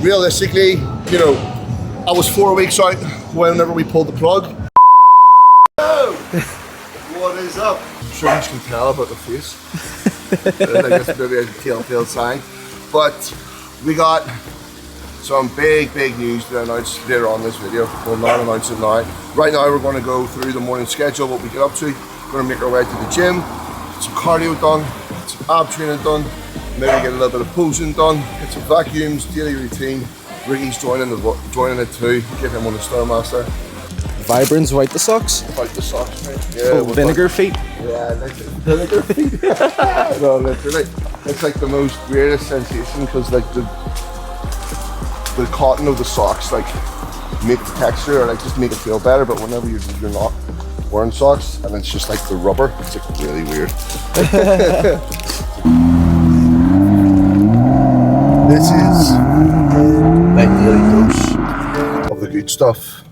Realistically, you know, I was 4 weeks out whenever we pulled the plug. What is up? I'm sure you can tell about the face. I guess maybe a telltale sign. But we got some big news to announce later on this video. We'll not announce it now. Right now we're going to go through the morning schedule, what we get up to. We're going to make our way to the gym, get some cardio done, get some ab training done, maybe get a little bit of posing done, get some vacuums, daily routine. Ricky's joining it too. Give him on the Stairmaster. Vibrance wipe the socks. Wipe the socks, mate. Yeah, vinegar feet. Yeah, vinegar feet. No, literally. It's like the most weirdest sensation because like the cotton of the socks like make the texture or like just make it feel better, but whenever you're not wearing socks and it's just like the rubber, it's like really weird. This is my daily dose of the good stuff.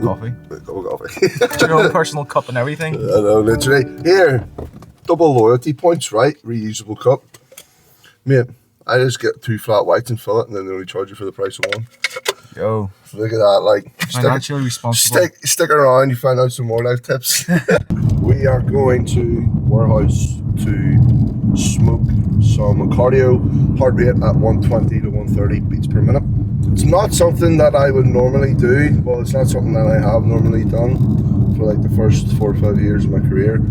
Coffee. Cup of coffee. Your own personal cup and everything. I know, literally. Here, double loyalty points, right? Reusable cup. Mate, I just get 2 flat whites and fill it, and then they only charge you for the price of 1. Yo. So look at that, like. Financially responsible. Stick around, you find out some more life tips. We are going to warehouse to smoke some cardio, heart rate at 120 to 130 beats per minute. It's not something that I would normally do. Well, it's not something that I have normally done for like the first 4 or 5 years of my career.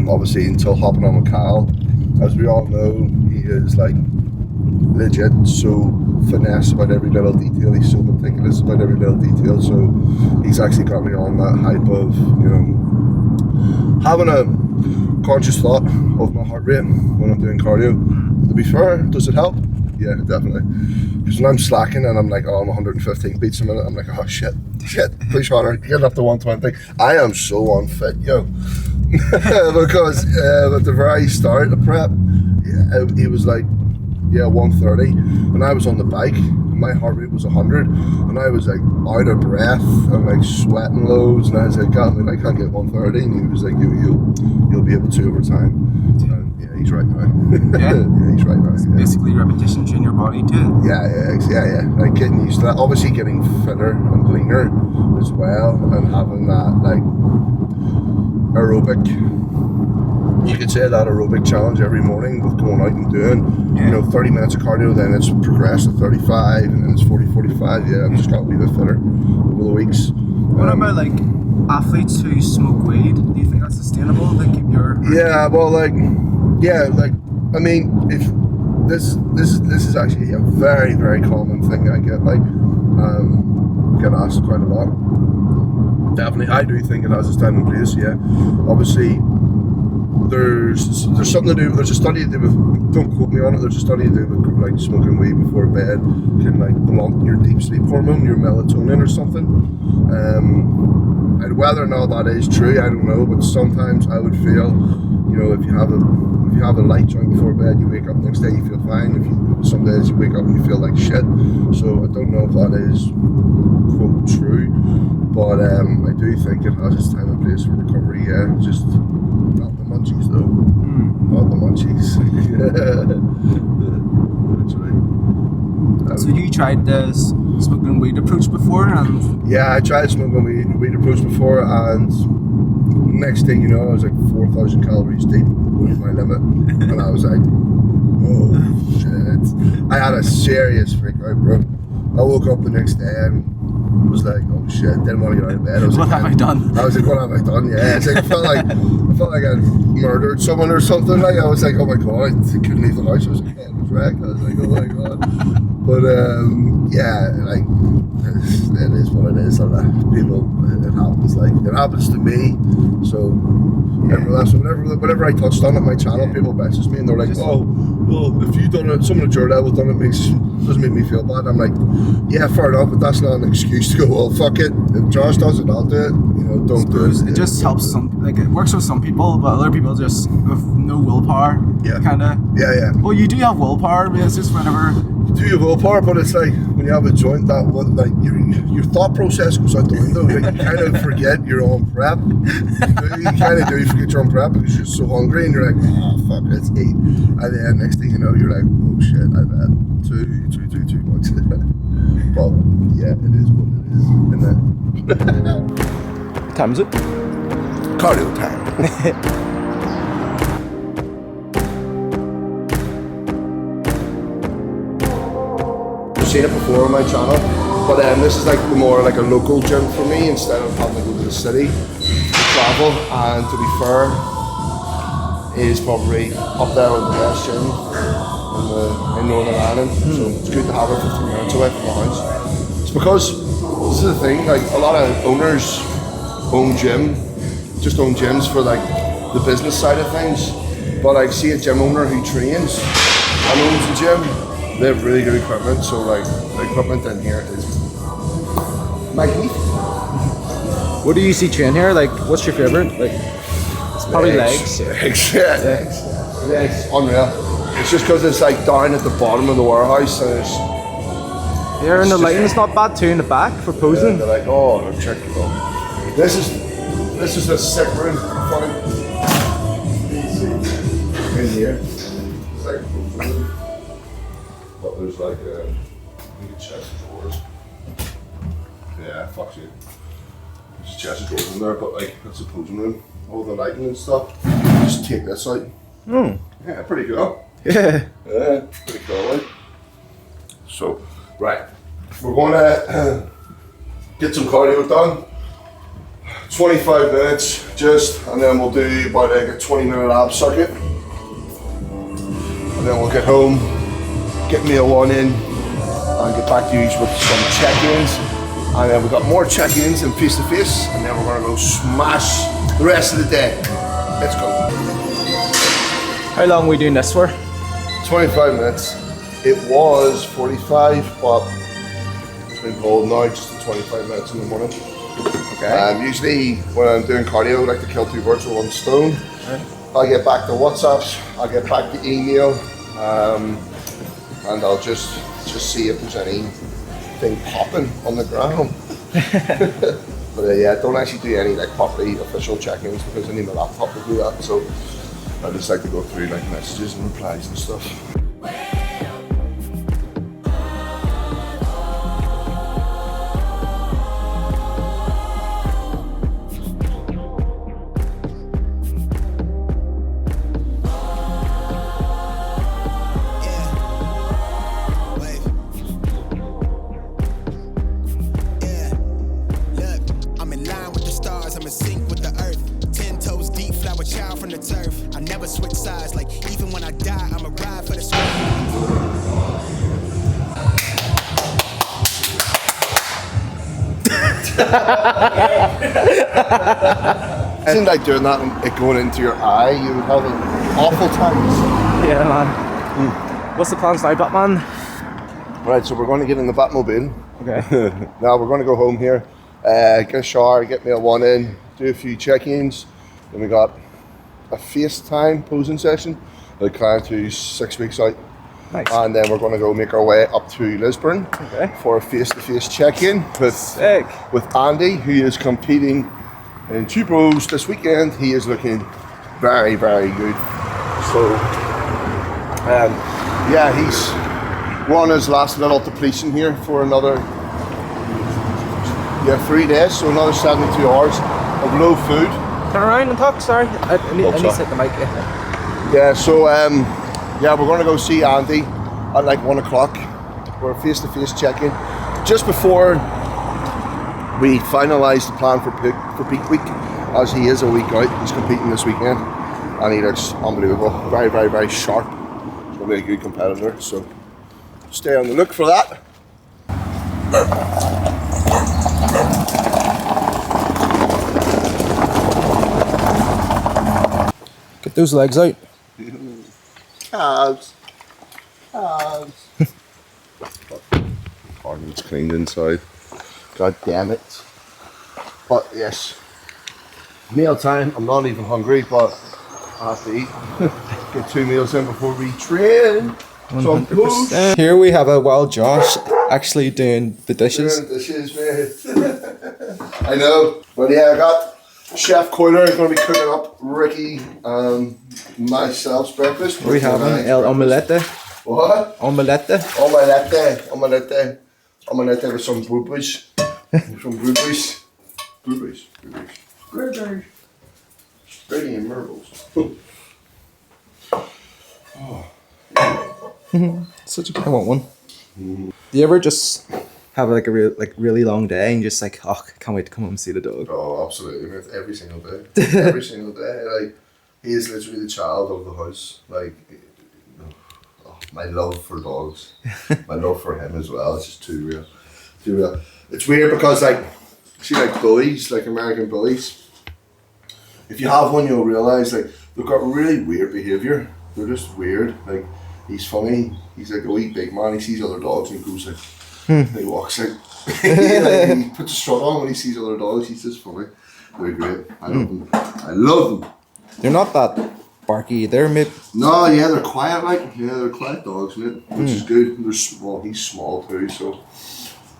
Obviously until hopping on with Kyle. As we all know, he is like legit so finesse about every little detail. He's so meticulous about every little detail. So he's actually got me on that hype of, you know, having a conscious thought of my heart rate when I'm doing cardio. To be fair, does it help? Yeah, definitely. Because when I'm slacking and I'm like, oh, I'm 115 beats a minute, I'm like, oh shit, push harder, get up to 120. I am so unfit, yo. Because at the very start of prep, he was like, yeah, 130, and I was on the bike, my heart rate was 100, and I was like out of breath and like sweating loads, and I was like, God, I can't get 130, and he was like, you'll be able to over time. And yeah, he's right now. Yeah, yeah, he's right now. It's yeah. basically repetitions in your body too. Yeah, like getting used to that, obviously getting fitter and leaner as well, and having that like aerobic, you could say that aerobic challenge every morning with going out and doing, you know, 30 minutes of cardio, then it's progressed to 35, and then it's 40, 45. Yeah, I've just got to be a bit fitter over the weeks. What about like athletes who smoke weed? Do you think that's sustainable to keep your? Yeah, well, I mean, if this is actually a very common thing I get get asked quite a lot. Definitely, I do think it has its time and place. Yeah, obviously. There's something to do. There's a study to do with. Don't quote me on it. There's a study to do with like smoking weed before bed can like blunt your deep sleep hormone, your melatonin or something. And whether or not that is true, I don't know. But sometimes I would feel, you know, if you have a light joint before bed, you wake up next day you feel fine. Some days you wake up and you feel like shit. So I don't know if that is quote true, but I do think it has its time and place for recovery. Yeah, just. Not the munchies though. Not the munchies. So you tried the smoking weed approach before? Yeah, I tried smoking weed approach before, and next thing you know, I was like 4,000 calories deep with my limit, and I was like, oh shit. I had a serious freak out, bro. I woke up the next day and was like, oh shit, didn't want to get out of bed. I was what like, have I done? I was like, what have I done? Yeah, it's like, I felt like I murdered someone or something. Like I was like, oh my god, I couldn't leave the house. I was like, head was wrecked. I was like, oh my god. But yeah, like it is what it is. And people, it happens. Like it happens to me. So whenever I touched on it, my channel, people message me and they're like, oh, well, if you done it, someone at your level done it, doesn't make me feel bad. I'm like, yeah, fair enough, but that's not an excuse to go, well, fuck it. If Josh does it, I'll do it. You know, don't do it. It just helps it works with some people, but other people just with no willpower. Yeah. Kind of. Yeah. Well, you do have willpower, but it's just whenever do your willpower, but it's like when you have a joint that one, like your thought process goes out the window. Like you kind of forget you're on prep. You kind of do forget you're on prep because you're so hungry and you're like, oh fuck, let's eat. And then next thing you know, you're like, oh shit, I've had too much. But yeah, it is what it is, isn't it? What time is it? Cardio time. Seen it before on my channel, but this is like more like a local gym for me instead of having to go to the city to travel. And to be fair, it is probably up there with the best gym in Northern Ireland. So it's good to have it 15 minutes away from the house. It's because this is the thing, like a lot of owners own gyms for like the business side of things. But like see a gym owner who trains and owns a gym. They have really good equipment, so like the equipment in here is magnificent. What do you see train here? Like, what's your favorite? Like, it's probably legs. Legs, unreal. It's just because it's like down at the bottom of the warehouse, and it's. Yeah, and the lighting's not bad too in the back for posing. They're like, oh, check it out. This is a sick room. Funny. In here. It's like. But there's like you can chest of drawers. Yeah, fuck you. There's a chest of drawers in there, but like that's a posing room. All the lighting and stuff. Just take this out. Yeah, pretty cool. Yeah. Yeah, pretty cool. Like. So, right, we're going to get some cardio done. 25 minutes just, and then we'll do about like a 20-minute ab circuit. And then we'll get home, get meal one in, and get back to you with some check-ins. And then we've got more check-ins and face-to-face, and then we're gonna go smash the rest of the day. Let's go. How long are we doing this for? 25 minutes. It was 45, but it's been cold now, just 25 minutes in the morning. Okay. Usually when I'm doing cardio, I like to kill two birds with one stone. Right. I'll get back to WhatsApps, I'll get back to email, and I'll just see if there's anything popping on the ground. But yeah, don't actually do any like properly official check-ins because I need my laptop to do that. So I just like to go through like messages and replies and stuff. Isn't like doing that and it going into your eye, you would have an awful time. Yeah, man. What's the plans now, Batman? Right, so we're going to get in the Batmobile. Okay. Now we're going to go home here, get a shower, get meal one in, do a few check-ins. Then we got a FaceTime posing session with a client who's 6 weeks out. Nice. And then we're going to go make our way up to Lisburn for a face-to-face check-in with Andy, who is competing in Two Bros this weekend. He is looking very, very good. So, yeah, we're on his last little depletion here for another 3 days, so another 72 hours of low food. Turn around and talk, sorry. I need to set the mic. Yeah, so yeah, we're going to go see Andy at like 1 o'clock. We're face-to-face check-in just before we finalise the plan for peak week, as he is a week out. He's competing this weekend and he looks unbelievable. Very, very, very sharp. He's going to be a good competitor, so stay on the look for that. Get those legs out. Calves. Pardon's cleaned inside. God damn it. But yes, meal time. I'm not even hungry, but I have to eat. Get 2 meals in before we train. 100%. Here we have a wild Josh actually doing the dishes. Dishes, mate. I know. But yeah, I got Chef Coiler is going to be cooking up Ricky and myself's breakfast. We have el omelette. What? Omelette. Omelette with some blueberries. Blueberries. Spreading and marbles. Such a I want one. Do you ever just have like a really long day and just like, oh, can't wait to come home and see the dog? Oh, absolutely, mate. Every single day. Every single day. Like, he is literally the child of the house. Like, my love for dogs. My love for him as well. It's just too real. Too real. It's weird because, like, see, like bullies, like American bullies. If you have one, you'll realise, like, they've got really weird behaviour. They're just weird. Like, he's funny. He's like a wee big man. He sees other dogs and he goes like, he walks like, he puts a strut on when he sees other dogs. He's just funny. They're great. I love them. I love them. They're not that barky. They're mid. No, yeah, they're quiet. Like, yeah, they're quiet dogs, mate. Which is good. They're small. He's small too, so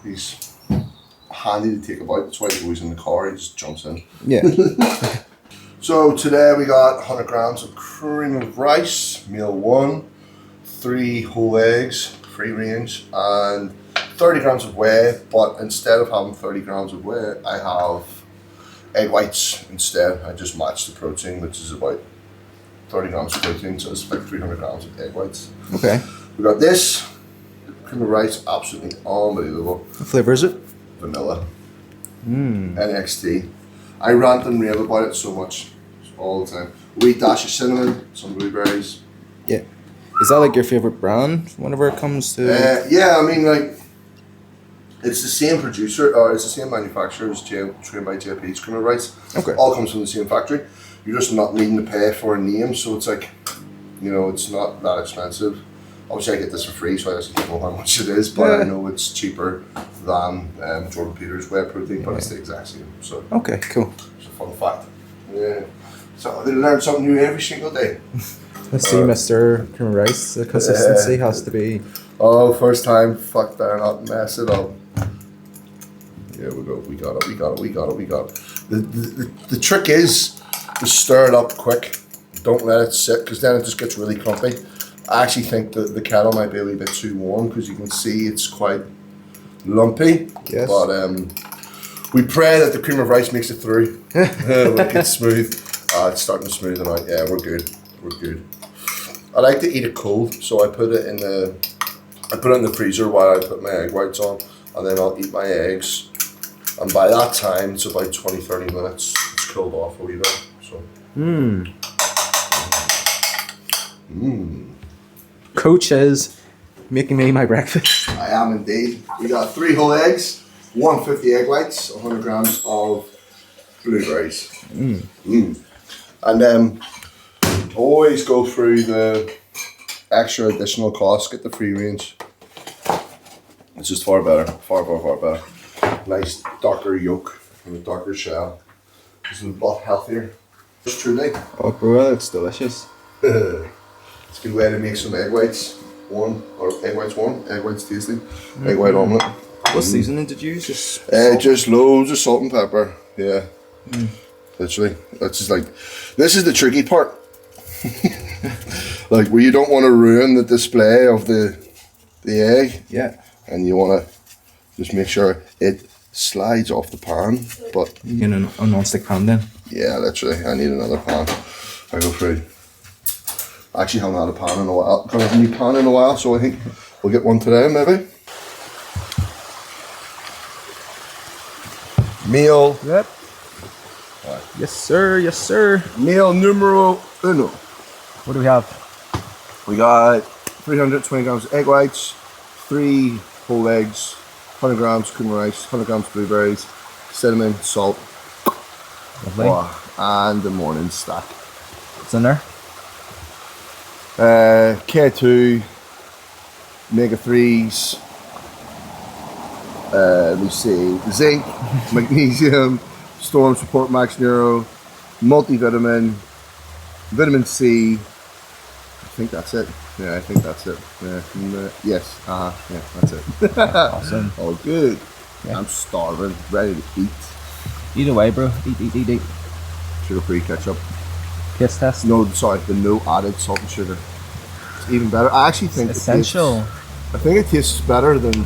he's handy to take about. That's why he goes in the car. He just jumps in. Yeah. So today we got 100 grams of cream of rice, meal 1, 3 whole eggs, free range, and 30 grams of whey, but instead of having 30 grams of whey, I have egg whites instead. I just match the protein, which is about 30 grams of protein, so it's like 300 grams of egg whites. Okay. We got this, cream of rice, absolutely unbelievable. What flavour is it? Vanilla. NXT. I rant and rave about it so much, all the time. Wee dash of cinnamon, some blueberries. Yeah. Is that like your favourite brand whenever it comes to... Yeah, I mean, like, it's the same producer, or it's the same manufacturer as trained by JP's cream of rice. Okay. All comes from the same factory. You're just not needing to pay for a name, so it's like, you know, it's not that expensive. Obviously, I get this for free, so I don't know how much it is, but I know it's cheaper than Jordan Peter's whey protein, but it's the exact same. So okay, cool. It's a fun fact. Yeah. So they learn something new every single day. Let's see, Mr. Cream of Rice. The consistency has to be... Oh, first time, fuck that, not mess it up. Yeah, we got it. The trick is to stir it up quick. Don't let it sit, because then it just gets really clumpy. I actually think that the kettle might be a little bit too warm, because you can see it's quite lumpy. Yes. But we pray that the cream of rice makes it through. When it gets smooth. It's starting to smoothen out. Yeah, we're good. I like to eat it cold, so I put it in the freezer while I put my egg whites on, and then I'll eat my eggs. And by that time, it's about 20-30 minutes. It's cooled off a wee bit. So. Coach is making me my breakfast. I am indeed. We got 3 whole eggs, 150 egg whites, 100 grams of blueberries. And always go through the extra additional cost, get the free range. It's just far better, far better. Nice darker yolk and a darker shell. It's a lot healthier. It's truly. Oh, bro, it's delicious. It's a good way to make some egg whites. Egg whites tasty. Egg white omelette. What seasoning did you use? Just loads of salt and pepper. Yeah. Literally. That's just like, this is the tricky part. Like, where you don't want to ruin the display of the egg. Yeah. And you want to just make sure it slides off the pan. But you get a non-stick pan then? Yeah, literally. I need another pan. I go through. I actually haven't had a pan in a while. Got a new pan in a while, so I think we'll get one today, maybe. Meal. Yep. Right. Yes, sir. Meal numero uno. What do we have? We got 320 grams of egg whites, 3 whole eggs, 100 grams cream of rice, 100 grams blueberries, cinnamon, salt. Lovely. And the morning stack. What's in there? K2, omega-3s, let me see, zinc, magnesium, storm support max neuro, multivitamin, vitamin C, I think that's it. Yeah, I think that's it. Yeah. Yes. Yeah, that's it. Awesome. All good. Yeah. I'm starving, ready to eat. Eat away, bro. Eat. Sugar-free ketchup. Kiss test. No, sorry, the no added salt and sugar. It's even better. I actually think Essential. I think it tastes better than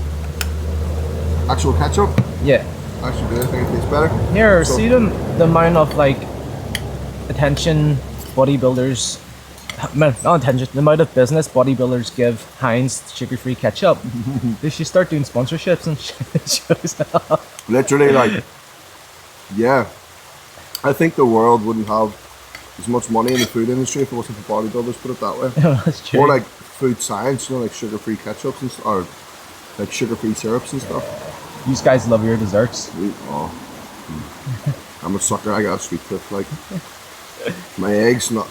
actual ketchup. Yeah. Actually, I think it tastes better. Here, So- see the amount of like attention bodybuilders, not attention, the amount of business bodybuilders give Heinz sugar-free ketchup. They should start doing sponsorships and shows off. Literally, like, yeah. I think the world wouldn't have as much money in the food industry if it wasn't for bodybuilders, put it that way. That's true. Or like food science, you know, like sugar-free ketchups and or like sugar-free syrups and stuff. You guys love your desserts. I'm a sucker. I got a sweet tooth. Like my eggs, not.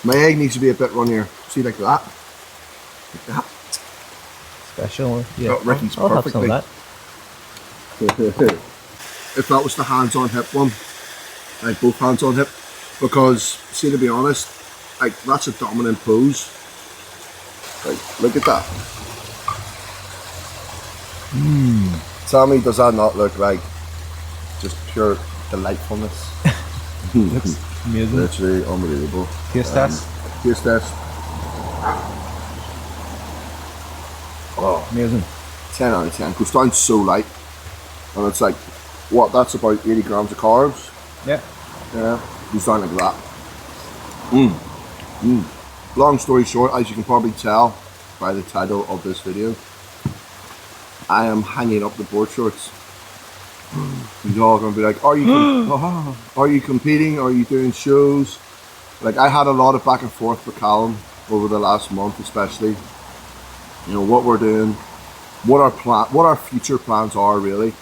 My egg needs to be a bit runnier. See, like that. Like that. Special. Yeah. Oh, Ricky's I'll have some of perfectly. that. If that was the hands-on hip one, like both hands on hip, because see, to be honest, like that's a dominant pose. Like, look at that. Tell me, does that not look like just pure delightfulness? Looks amazing. Literally unbelievable. Taste test. Taste test. Oh, Amazing. 10 out of 10. Goes down so light, and it's like, what? That's about 80 grams of carbs. Yeah. Yeah, goes down like that. Long story short, as you can probably tell by the title of this video, I am hanging up the board shorts. You're all gonna be like, are you competing? Are you doing shows? Like, I had a lot of back and forth with Callum over the last month, especially. You know what we're doing, what our future plans are really,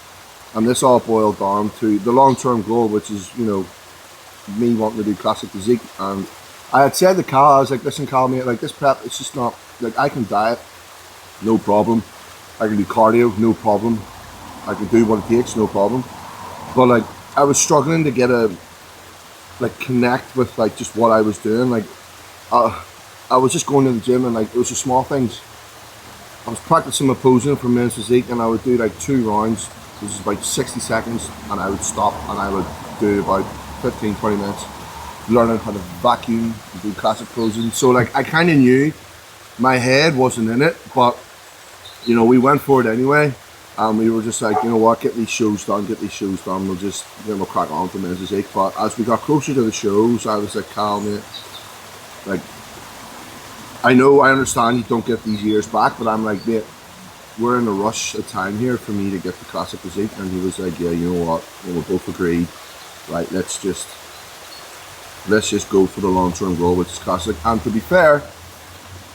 and this all boiled down to the long-term goal, which is, you know, me wanting to do classic physique. And I had said to Cal, I was like, listen, Cal, mate, like this prep, it's just not, like, I can diet, no problem. I can do cardio, no problem. I can do what it takes, no problem. But like, I was struggling to get connect with like just what I was doing. Like, I was just going to the gym and like, it was the small things. I was practicing my posing for men's physique, and I would do like 2 rounds, which is about 60 seconds, and I would stop and I would do about 15-20 minutes learning how to vacuum and do classic posing. So like, I kind of knew my head wasn't in it, but you know, we went for it anyway, and we were just like, you know what, get these shows done, we'll just, then we'll crack on to men's physique. But as we got closer to the shows, I was like, Cal, mate, like, I understand you don't get these years back, but I'm like, mate, we're in a rush of time here for me to get the classic physique. And he was like, yeah, you know what, we both agreed, right, let's just go for the long-term goal, which is classic. And to be fair,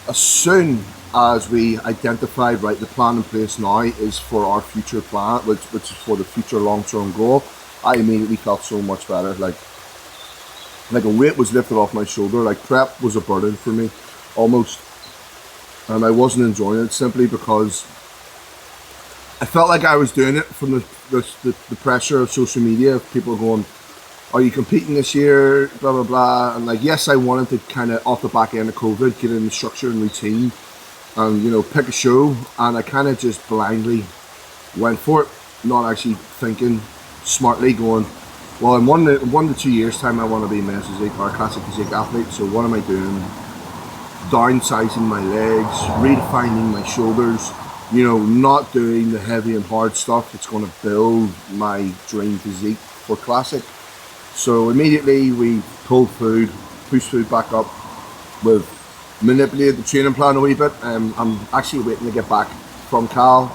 as soon as we identified, right, the plan in place now is for our future plan, which is for the future long-term goal, I immediately felt so much better. Like a weight was lifted off my shoulder. Like, prep was a burden for me, almost, and I wasn't enjoying it simply because I felt like I was doing it from the pressure of social media, of people going, are you competing this year, blah blah blah. And like, yes, I wanted to kind of off the back end of COVID get in the structure and routine and, you know, pick a show, and I kind of just blindly went for it, not actually thinking smartly, going, well, in 1 to 2 years time I want to be a men's physique or a classic physique athlete, so what am I doing? Downsizing my legs, redefining my shoulders, you know, not doing the heavy and hard stuff that's going to build my dream physique for classic. So immediately we pulled food, pushed food back up, we've manipulated the training plan a wee bit. I'm actually waiting to get back from Cal.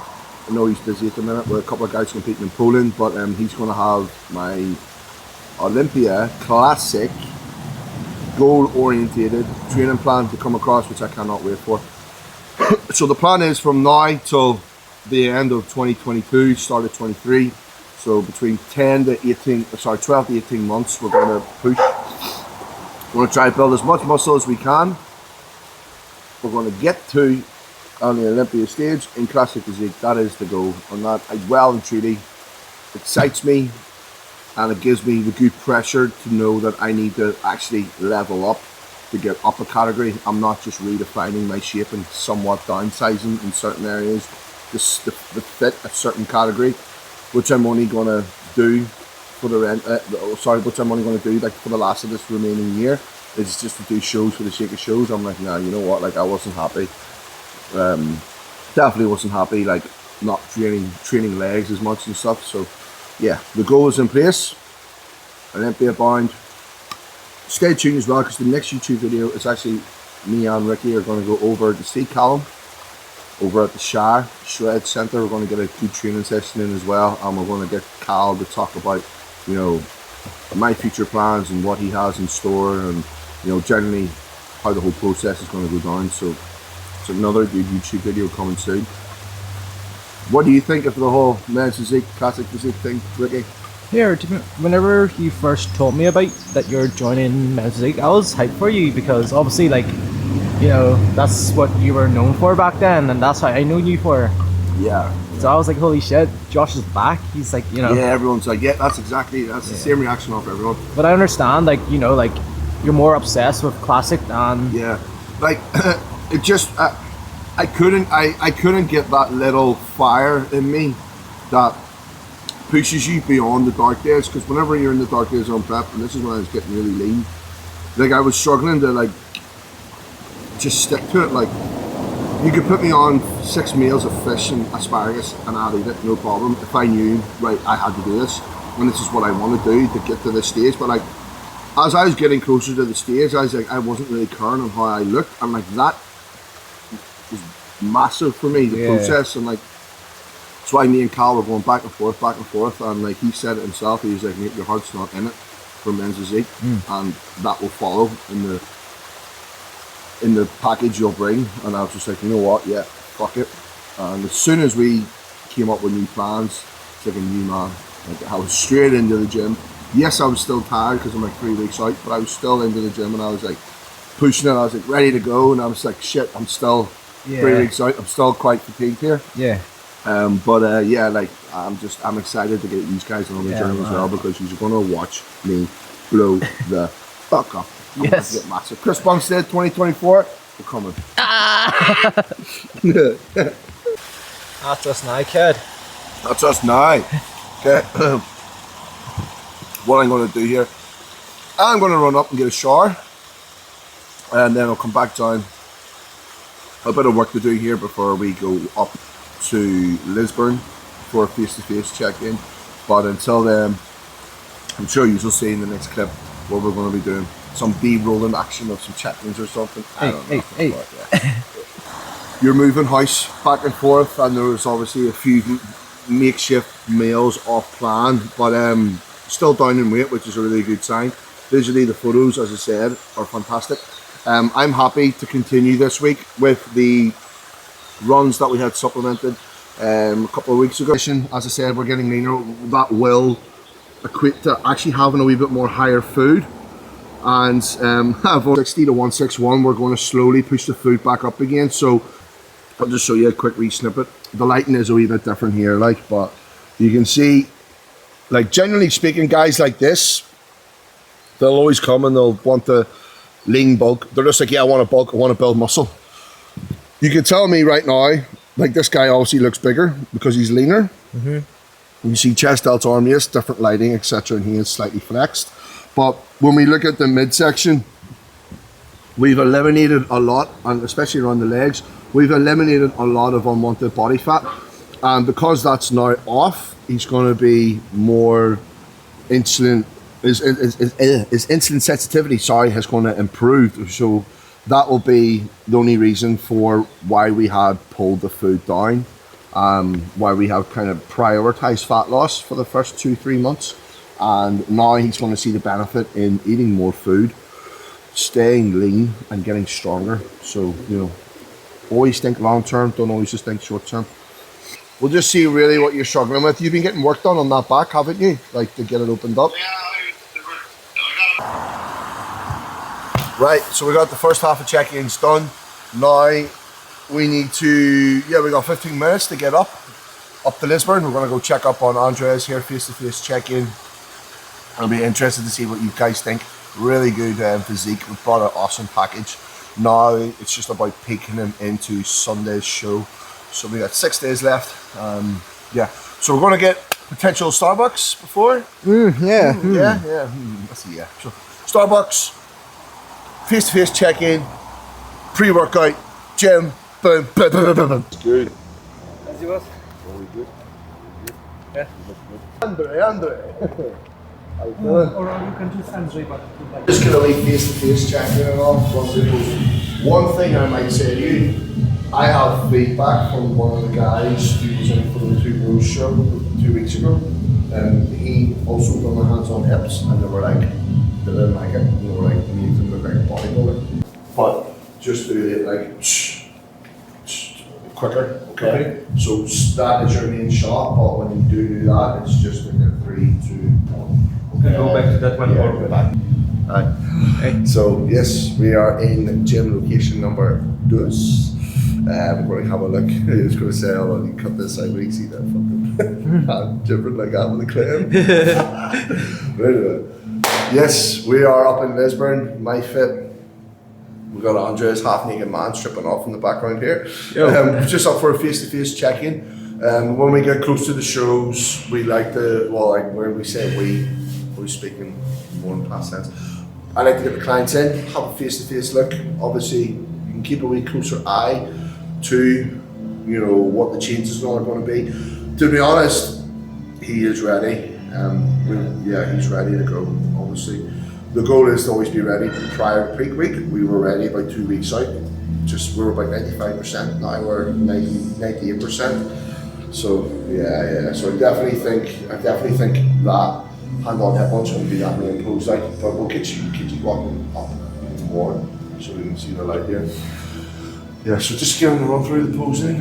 I know he's busy at the minute with a couple of guys competing in Poland, but he's going to have my Olympia Classic goal-orientated training plan to come across, which I cannot wait for. So the plan is from now till the end of 2022, start of 23. So between 12 to 18 months, we're going to push. We're going to try to build as much muscle as we can. We're going to get to on the Olympia stage in classic physique. That is the goal, and that well and truly excites me, and it gives me the good pressure to know that I need to actually level up to get up a category. I'm not just redefining my shape and somewhat downsizing in certain areas just to fit a certain category, which I'm only going to do for which I'm only going to do like for the last of this remaining year. It's just to do shows for the sake of shows. I'm like, nah, you know what? Like, I wasn't happy. Definitely wasn't happy. Like, not training legs as much and stuff. So, yeah, the goal is in place. Olympia bound. Stay tuned as well, because the next YouTube video is actually me and Ricky are going to go over to see Callum over at the Shred Centre. We're going to get a good training session in as well, and we're going to get Cal to talk about, you know, my future plans and what he has in store, and, you know, generally how the whole process is going to go down. So it's another good YouTube video coming soon. What do you think of the whole men's physique, classic physique thing, Ricky? Here, whenever you first told me about that you're joining men's physique, I was hyped for you, because obviously, like, you know, that's what you were known for back then, and that's what I knew you for. Yeah. So I was like, holy shit, Josh is back. He's like, you know. Yeah, everyone's like, yeah, that's the same reaction of everyone. But I understand, like, you know, like, you're more obsessed with classic than. Yeah, like it just I couldn't get that little fire in me that pushes you beyond the dark days, because whenever you're in the dark days on prep, and this is when I was getting really lean, like I was struggling to like just stick to it. Like, you could put me on 6 meals of fish and asparagus and I'd eat it, no problem, if I knew, right, I had to do this and this is what I want to do to get to this stage. But like, as I was getting closer to the stage, I was like, I wasn't really caring on how I looked, and like that was massive for me, the process. And like, that's why me and Cal were going back and forth, and like he said it himself, he was like, your heart's not in it for men's physique, and that will follow in the package you'll bring. And I was just like, you know what, yeah, fuck it. And as soon as we came up with new plans, it's like a new man. Like, I was straight into the gym. Yes, I was still tired because I'm like 3 weeks out, but I was still into the gym, and I was like pushing it. I was like ready to go, and I was like, shit, I'm still 3 weeks out. I'm still quite fatigued here. Yeah. Yeah, like I'm excited to get these guys on the journey as well, because you're gonna watch me blow the fuck up. I'm going to get massive. Chris Bumstead 2024, we're coming. That's us now, kid. That's us now. Okay. What I'm going to do here, I'm going to run up and get a shower, and then I'll come back down. A bit of work to do here before we go up to Lisburn for a face-to-face check-in. But until then, I'm sure you'll see in the next clip what we're going to be doing. Some B-rolling action of some check-ins or something. I don't know. Hey. You're moving house back and forth, and there's obviously a few makeshift meals off plan, but still down in weight, which is a really good sign. Visually, the photos, as I said, are fantastic. I'm happy to continue this week with the runs that we had supplemented a couple of weeks ago. As I said, we're getting leaner. That will equate to actually having a wee bit more higher food. And at 160 to 161, we're going to slowly push the food back up again. So I'll just show you a quick re-snippet. The lighting is a wee bit different here, like, but you can see, like, generally speaking, guys like this, they'll always come and they'll want to lean bulk. They're just like, yeah, I want to bulk, I want to build muscle. You can tell me right now, like, this guy obviously looks bigger because he's leaner. You see chest, delts, arm, yes, different lighting, etc. And he is slightly flexed. But when we look at the midsection, we've eliminated a lot, and especially around the legs, we've eliminated a lot of unwanted body fat. And because that's now off, he's going to be more insulin, his insulin sensitivity, has going to improve. So that will be the only reason for why we had pulled the food down, why we have kind of prioritized fat loss for the first 2-3 months. And now he's going to see the benefit in eating more food, staying lean, and getting stronger. So, you know, always think long term, don't always just think short term. We'll just see really what you're struggling with. You've been getting work done on that back, haven't you? Like, to get it opened up. Right, so we got the first half of check-ins done. Now we need to, we got 15 minutes to get up to Lisburn. We're going to go check up on Andres here, face-to-face check-in. I'll be interested to see what you guys think really good physique. We brought an awesome package. Now it's just about peaking him into Sunday's show. So we got 6 days left. Yeah, so we're going to get potential Starbucks before. Yeah. Let's see, yeah. So Starbucks, face-to-face check-in, pre-workout, gym, boom, boom, boom, boom, boom. Good. As you was. Really good. Yeah. Andre. Or you can do Andre, but Just gonna like face-to-face check-in and all. One thing I might say to you, I have feedback from one of the guys who was in for the Two Bros show 2 weeks ago. He also done the hands-on hips, and they didn't like it. They were like, you need to look like a bodybuilder. But just do it like quicker, okay? So that is your main shot, but when you do that, it's just like a 3, 2, 1. okay, go back to that one Yeah, or go back. So yes, we are in gym location number 2. We're going to have a look. I was going to say, oh, you cut this out, we can see that fucking hand jibbering like that with the clam. But anyway, yes, we are up in Lisburn, MyFit. We've got Andre's half naked man stripping off in the background here. Just up for a face-to-face check-in. When we get close to the shows, we like to, when we say we're speaking more in past tense. I like to get the clients in, have a face-to-face look. Obviously, you can keep a wee closer eye to, what the changes are going to be. To be honest, he is ready. He's ready to go, obviously. The goal is to always be ready. Prior to peak week, we were ready about 2 weeks out. We were about 95%, now we're 98%. So so I definitely think that hand-on hip punch will be that main pose, but we'll get you walking up even more so we can see the light here. Yeah, so just give them a run through the posing.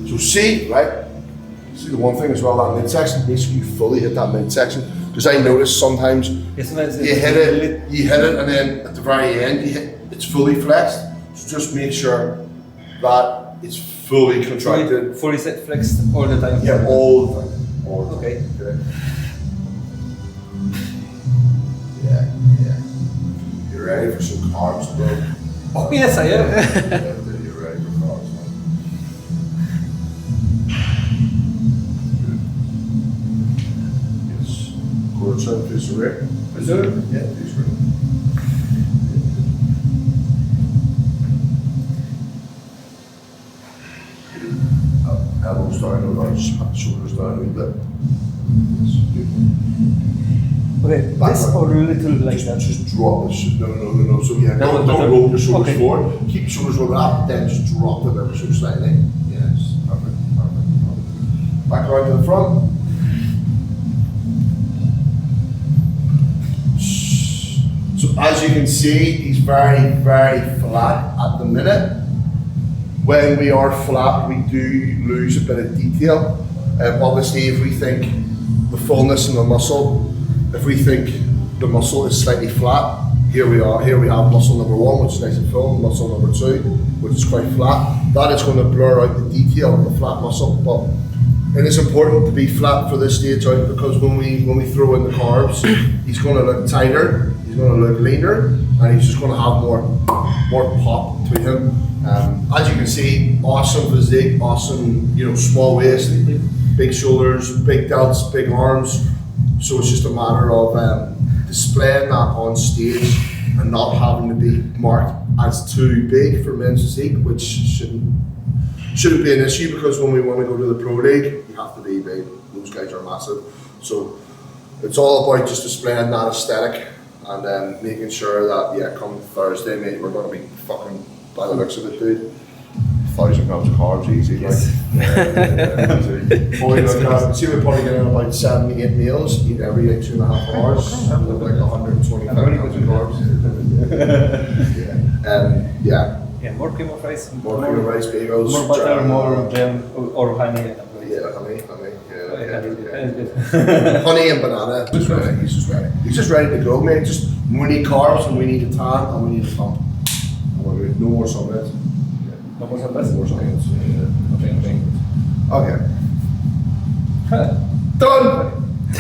So see the one thing as well, that midsection, make sure you fully hit that midsection. Because I notice sometimes you hit it, and then at the very end, it's fully flexed. So just make sure that it's fully contracted. fully set flexed all the time. Yeah, all the time. Okay. Yeah. You ready for some carbs, bro? Oh yes, I am. You're ready for carbs, man. Yes. Core turn, face to rear. Is there? Yeah, face rear. Elbows down, shoulders down a little bit. Yes, good. Okay, this or a little like that. Just drop it. No. So yeah, don't roll your shoulders forward. Keep your shoulders rolled up, then just drop them ever so slightly. Yes, perfect. Back right to the front. So as you can see, he's very, very flat at the minute. When we are flat, we do lose a bit of detail. Obviously, if we think the fullness in the muscle, if we think the muscle is slightly flat, here we are. Here we have muscle number 1, which is nice and full, muscle number 2, which is quite flat. That is going to blur out the detail of the flat muscle, but it is important to be flat for this stage out, because when we throw in the carbs, he's going to look tighter, he's going to look leaner, and he's just going to have more pop to him. As you can see, awesome physique, awesome, small waist, big shoulders, big delts, big arms. So it's just a matter of displaying that on stage and not having to be marked as too big for men's physique, which shouldn't be an issue, because when we want to go to the pro league, you have to be big. Those guys are massive. So it's all about just displaying that aesthetic and making sure that, come Thursday, mate, we're going to be fucking, by the looks of it, dude, 1,000 grams of carbs easy, like. See, we're probably getting about 7 to 8 meals, eat every 2.5 hours, like 125 grams of carbs. Yeah, more cream of rice. More cream of rice, bagels. More butter, more jam, or honey. Yeah, honey. Yeah. Honey and banana. He's just ready to go, mate. We need carbs, and we need a tan, and we need a pump. No more supplements. No more supplements? No more supplements. Okay. Okay. Done!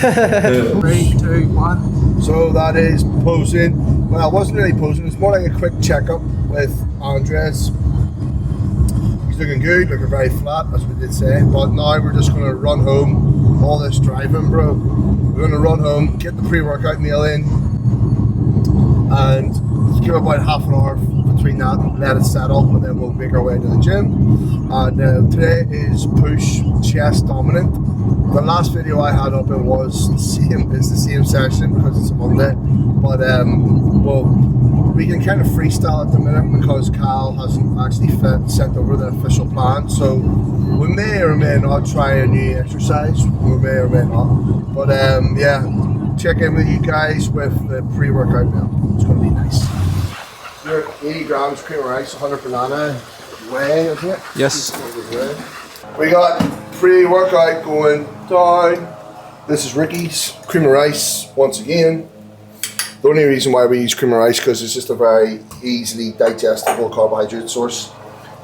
3, 2, 1. So that is posing. Well, it wasn't really posing. It's more like a quick checkup with Andres. He's looking good, looking very flat, as we did say. But now we're just going to run home. All this driving, bro. We're going to run home, get the pre-workout meal in, and give about half an hour between that, let it settle, and then we'll make our way to the gym. And today is push chest dominant. The last video I had up was the same session because it's a Monday, but well, we can kind of freestyle at the minute because Kyle hasn't actually sent over the official plan, so we may or may not try a new exercise, we may or may not, but yeah, check in with you guys with the pre-workout meal. It's going to be nice. 80 grams cream of rice, 100 banana whey, isn't it? Yes. We got pre-workout going down. This is Ricky's cream of rice once again. The only reason why we use cream of rice because it's just a very easily digestible carbohydrate source.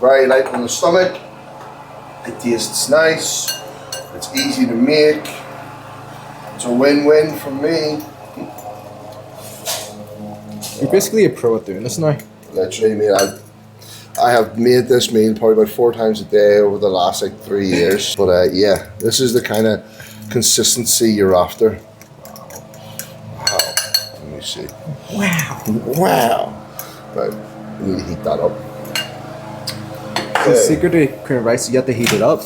Very light on the stomach. It tastes nice. It's easy to make. It's a win-win for me. You're basically a pro at doing this now. Literally, mate, I have made this meal probably about 4 times a day over the last like 3 years. But yeah, this is the kind of consistency you're after. Wow. Let me see. Wow. Wow. Right, we need to heat that up. The secret to cream of rice, you have to heat it up.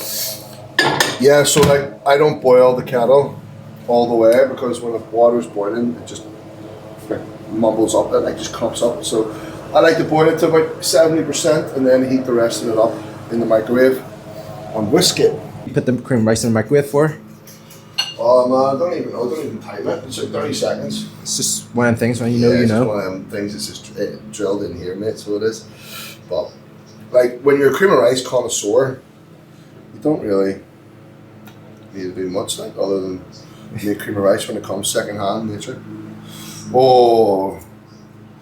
Yeah, so like I don't boil the kettle all the way because when the water's boiling, it just like mumbles up, it like just clumps up. So I like to boil it to about 70% and then heat the rest of it up in the microwave on whisk it. You put the cream of rice in the microwave for? I don't even time it. It's like 30 seconds. It's just one of them things when you know, you it's know. Just one of them things that's just drilled in here, mate, so it is. But like when you're a cream of rice connoisseur, you don't really need to do much like other than make cream of rice when it comes second hand nature. Oh,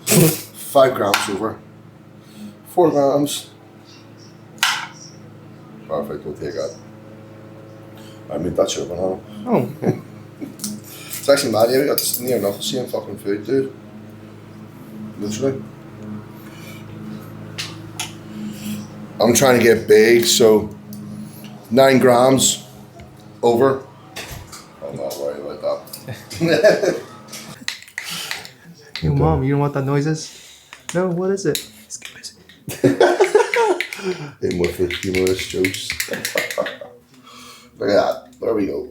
5 grams over. 4 grams. Perfect, we'll take that. I made that shit banana. Oh. It's actually mad, yeah, we got near enough the same fucking food, dude. Literally. I'm trying to get big, so 9 grams over. I'm not worried about that. Yo, Mom, you know what that noise is? No, what is it? It's busy. In with the humorous jokes. Look at that. There we go.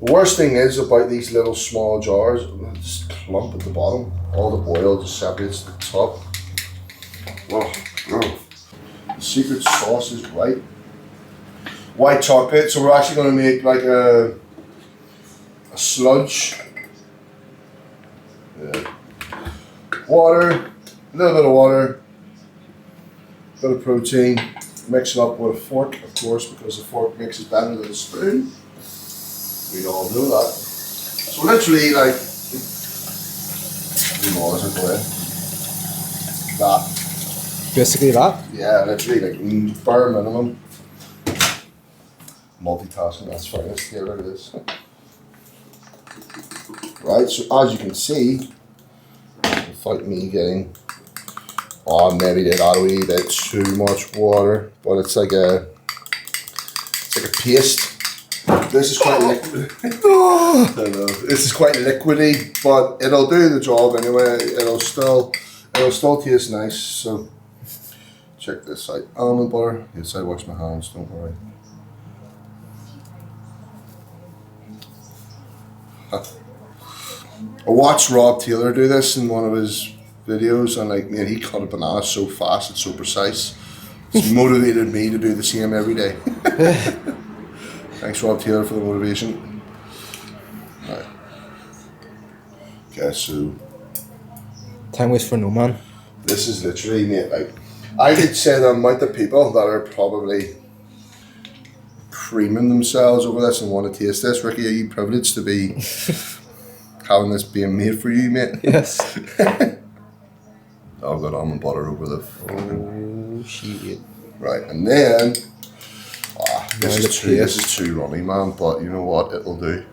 The worst thing is about these little small jars, this clump at the bottom, all the oil just separates the top. Oh, oh. The secret sauce is white chocolate. So we're actually going to make like a sludge. Yeah. Water, a little bit of water, a bit of protein. Mix it up with a fork, of course, because the fork mixes better than a spoon. We all know that. So literally, like, that. Basically that? Yeah, literally, like, bare minimum. Multitasking, that's finest. Here it is. Right, so as you can see, without me getting, maybe did add a wee bit too much water, but it's like a paste. This is quite liquid. I know. This is quite liquidy, but it'll do the job anyway. It'll still taste nice. So check this out. Almond butter. Yes, I wash my hands. Don't worry. I watched Rob Taylor do this in one of his videos, and like, man, he cut a banana so fast and so precise. It's motivated me to do the same every day. Thanks, Rob Taylor, for the motivation. Right. Okay, so Time waits for no man. this is literally, mate, like, I could say the amount of people that are probably creaming themselves over this and want to taste this. Ricky, are you privileged to be having this being made for you, mate? Yes. I've got almond butter over the Oh, shit. right, and then this is too runny, man, but you know what, it'll do.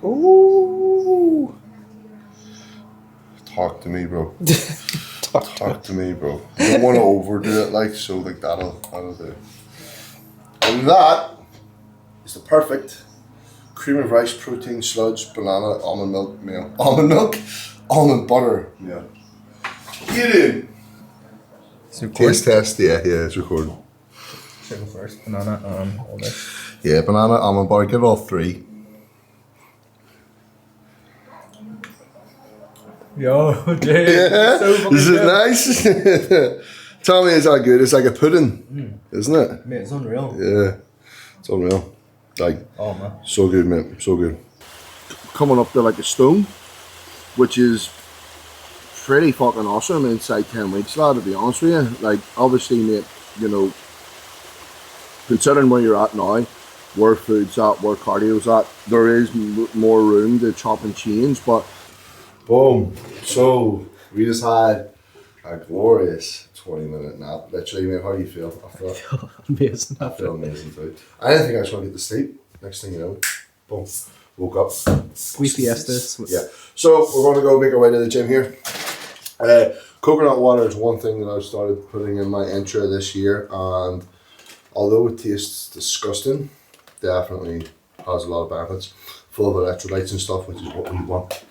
Ooh. Talk to me, bro. Talk to me, bro. You don't want to overdo it, like, so like that'll do. And that is the perfect cream of rice, protein, sludge, banana, almond milk meal. Almond butter meal. Get in. Taste test, yeah, it's recording. Should go first. Banana and all this. Yeah, banana, almond butter, get all three. Yo, dude. Yeah, So fucking this is good. nice. Tell me, is that good? It's like a pudding, isn't it? Mate, it's unreal. Yeah, it's unreal. Like, Oh man. so good, mate, so good. Coming up to like a stone, which is pretty fucking awesome inside 10 weeks, lad, to be honest with you. Like, obviously, mate, you know, considering where you're at now, where food's at, where cardio's at, there is more room to chop and change, but boom. So we just had a glorious 20-minute nap. Literally, mate, how do you feel after that? Amazing. I feel amazing too. I didn't think I was going to get to sleep. Next thing you know, boom, woke up. We fiestas. Yeah. So we're going to go make our way to the gym here. Coconut water is one thing that I've started putting in my intro this year, and although it tastes disgusting, definitely has a lot of benefits. Full of electrolytes and stuff, which is what we want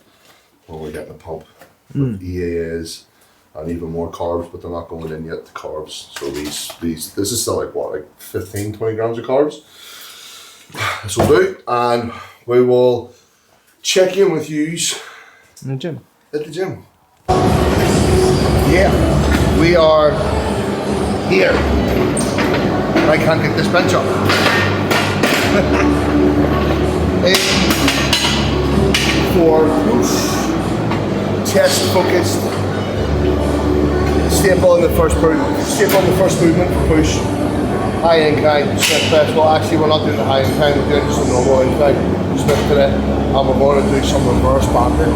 when we're getting a pump. EAAs and even more carbs, but they're not going in yet, the carbs. So these this is still like what, like 15, 20 grams of carbs. This will do, and we will check in with yous In the gym. at the gym. Yeah, we are here. I can't get this bench up. For push, chest focused, staple in the first movement for push, high incline, Smith press. Well, actually, we're not doing the high incline, we're doing just a normal incline, Smith today, and we're going to do some reverse banding.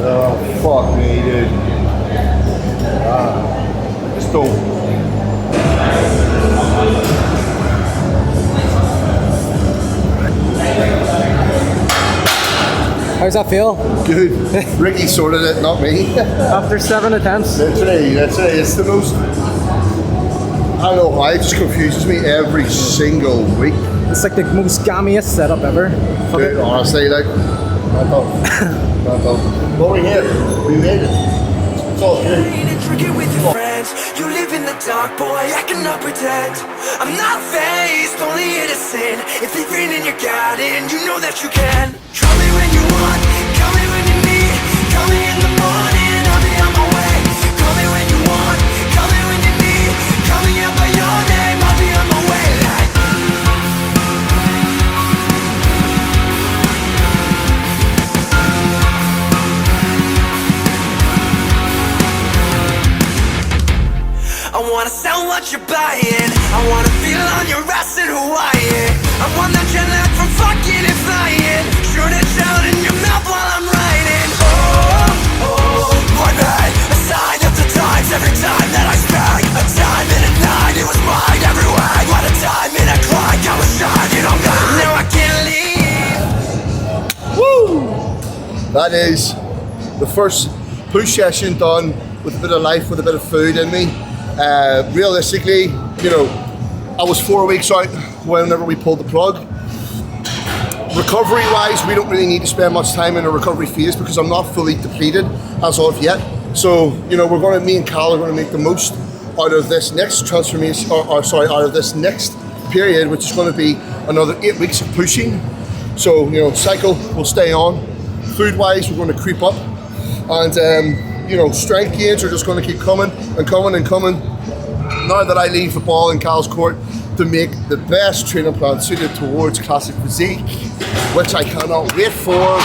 Oh, fuck me, dude. It's dope. How's that feel? Good. Ricky sorted it, not me. After 7 attempts? Literally, it's the most, I don't know why, it just confuses me every single week. It's like the most gammiest setup ever. Dude, honestly, like, not done. But we're here. We made it. It's all good. Drinking with your friends, you live in the dark, boy. I cannot pretend. I'm not faced, only here to sin. If you're in your garden, you know that you can. Call me when you want, call me when you need. Call me in the morning, I'll be on my way. Call me when you want, call me when you need. Call me out by your name, I'll be on my way. Like, I wanna sell what you're buying. I wanna feel on your ass in Hawaii. I want that jet lag from fucking and flying. Shoot it out in your mouth while I'm riding. Oh, my bad. A sign of the times every time that I sprang. A time and a night, it was mine every way. What a time and a clock, I was shining on God. Now I can't leave. Woo! That is the first push session done with a bit of life, with a bit of food in me. Realistically, you know, I was 4 weeks out whenever we pulled the plug. Recovery wise, we don't really need to spend much time in a recovery phase because I'm not fully depleted as of yet. So, you know, me and Cal are going to make the most out of this next transformation, out of this next period, which is going to be another 8 weeks of pushing. So, you know, cycle will stay on. Food wise, we're going to creep up. And, you know, strength gains are just going to keep coming and coming and coming. Now that I leave the ball in Cal's court to make the best training plan suited towards Classic Physique, which I cannot wait for.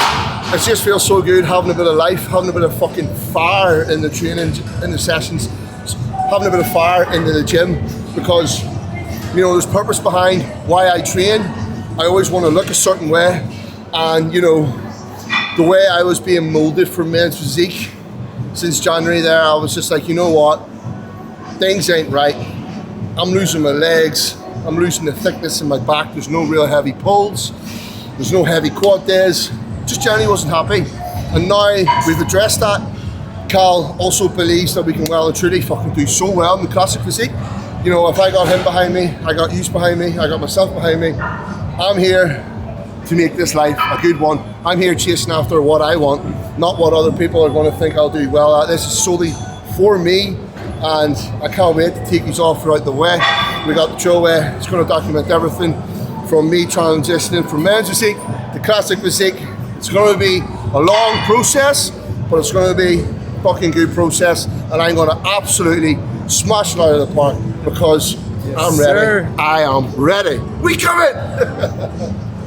It just feels so good having a bit of life, having a bit of fucking fire in the training, in the sessions, having a bit of fire into the gym, because, you know, there's purpose behind why I train. I always want to look a certain way, and, you know, the way I was being molded for men's physique since January there, I was just like, you know what, things ain't right. I'm losing my legs, I'm losing the thickness in my back, there's no real heavy pulls, there's no heavy quad days, just generally wasn't happy. And now we've addressed that. Cal also believes that we can well and truly fucking do so well in the Classic Physique. You know, if I got him behind me, I got you behind me, I got myself behind me, I'm here to make this life a good one. I'm here chasing after what I want, not what other people are going to think I'll do well at. This is solely for me, and I can't wait to take these off throughout the way. We got the throwaway, it's going to document everything from me transitioning from men's physique to Classic Physique. It's going to be a long process, but it's going to be a fucking good process, and I'm going to absolutely smash it out of the park because I'm ready. sir. I am ready. We coming!